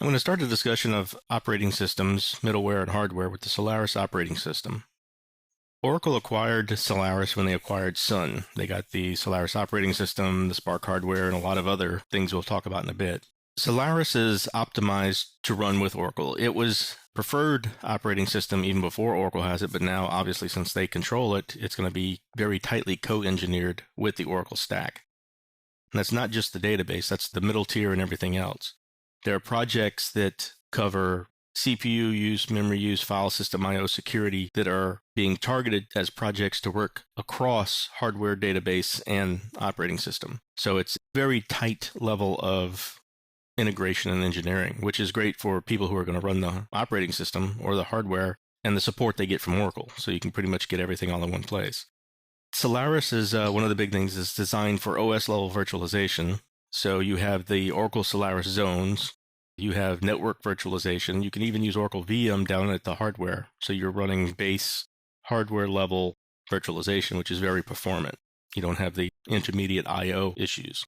I'm going to start a discussion of operating systems, middleware, and hardware with the Solaris operating system. Oracle acquired Solaris when they acquired Sun. They got the Solaris operating system, the Spark hardware, and a lot of other things we'll talk about in a bit. Solaris is optimized to run with Oracle. It was preferred operating system even before Oracle has it, but now obviously since they control it, it's going to be very tightly co-engineered with the Oracle stack. And that's not just the database, that's the middle tier and everything else. There are projects that cover CPU use, memory use, file system I/O security that are being targeted as projects to work across hardware, database, and operating system. So it's a very tight level of integration and engineering, which is great for people who are going to run the operating system or the hardware and the support they get from Oracle. So you can pretty much get everything all in one place. Solaris is one of the big things is designed for OS level virtualization. So you have the Oracle Solaris zones, you have network virtualization, you can even use Oracle VM down at the hardware. So you're running base hardware level virtualization, which is very performant. You don't have the intermediate I/O issues.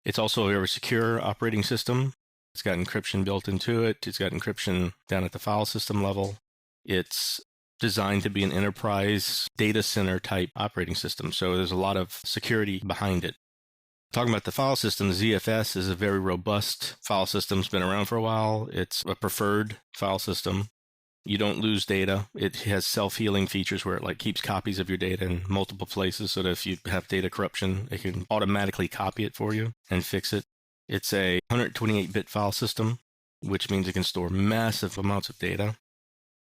It's also a very secure operating system. It's got encryption built into it. It's got encryption down at the file system level. It's designed to be an enterprise data center type operating system. So there's a lot of security behind it. Talking about the file system, the ZFS is a very robust file system. It's been around for a while. It's a preferred file system. You don't lose data. It has self-healing features where it keeps copies of your data in multiple places so that if you have data corruption, it can automatically copy it for you and fix it. It's a 128-bit file system, which means it can store massive amounts of data.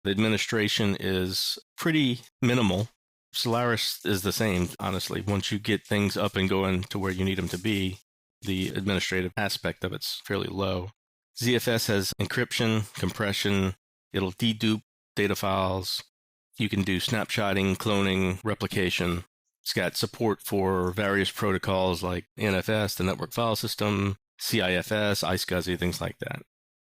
The administration is pretty minimal. Solaris is the same, honestly. Once you get things up and going to where you need them to be, the administrative aspect of it's fairly low. ZFS has encryption, compression. It'll dedupe data files. You can do snapshotting, cloning, replication. It's got support for various protocols like NFS, the network file system, CIFS, iSCSI, things like that.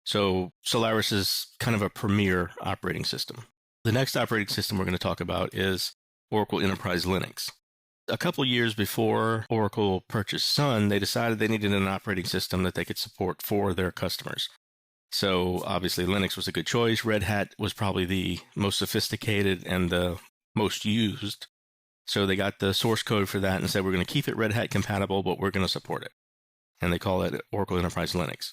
So Solaris is kind of a premier operating system. The next operating system we're going to talk about is Oracle Enterprise Linux. A couple years before Oracle purchased Sun, they decided they needed an operating system that they could support for their customers. So obviously Linux was a good choice. Red Hat was probably the most sophisticated and the most used. So they got the source code for that and said, we're going to keep it Red Hat compatible, but we're going to support it. And they call it Oracle Enterprise Linux.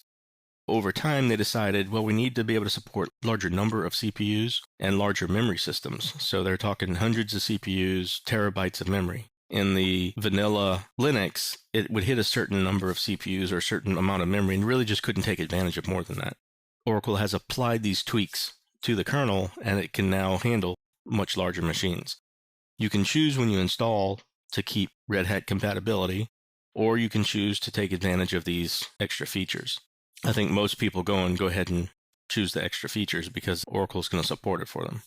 Over time, they decided, well, we need to be able to support larger number of CPUs and larger memory systems. So they're talking hundreds of CPUs, terabytes of memory. In the vanilla Linux, it would hit a certain number of CPUs or a certain amount of memory and really just couldn't take advantage of more than that. Oracle has applied these tweaks to the kernel, and it can now handle much larger machines. You can choose when you install to keep Red Hat compatibility, or you can choose to take advantage of these extra features. I think most people go ahead and choose the extra features because Oracle is going to support it for them.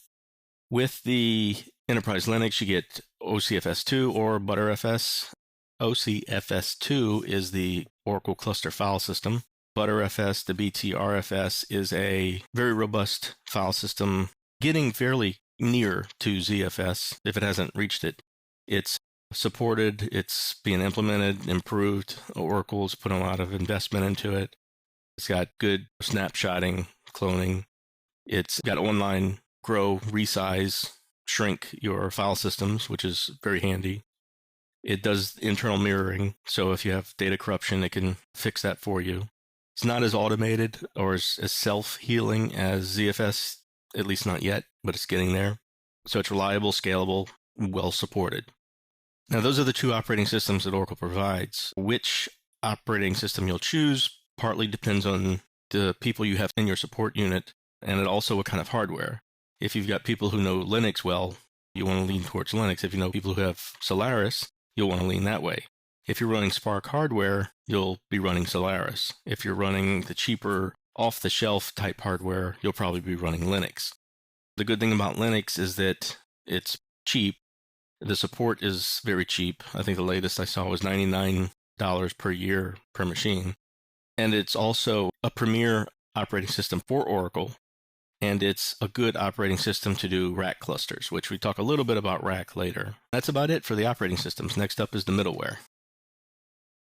With the Enterprise Linux, you get OCFS2 or ButterFS. OCFS2 is the Oracle Cluster File System. ButterFS, the BTRFS, is a very robust file system, getting fairly near to ZFS if it hasn't reached it. It's supported, it's being implemented, improved. Oracle's put a lot of investment into it. It's got good snapshotting, cloning. It's got online grow, resize, shrink your file systems, which is very handy. It does internal mirroring, so if you have data corruption, it can fix that for you. It's not as automated or as self-healing as ZFS, at least not yet, but it's getting there. So it's reliable, scalable, well supported. Now, those are the two operating systems that Oracle provides. Which operating system you'll choose partly depends on the people you have in your support unit, and it also what kind of hardware. If you've got people who know Linux well, you want to lean towards Linux. If you know people who have Solaris, you'll want to lean that way. If you're running Spark hardware, you'll be running Solaris. If you're running the cheaper, off-the-shelf type hardware, you'll probably be running Linux. The good thing about Linux is that it's cheap. The support is very cheap. I think the latest I saw was $99 per year per machine. And it's also a premier operating system for Oracle. And it's a good operating system to do rack clusters, which we talk a little bit about rack later. That's about it for the operating systems. Next up is the middleware.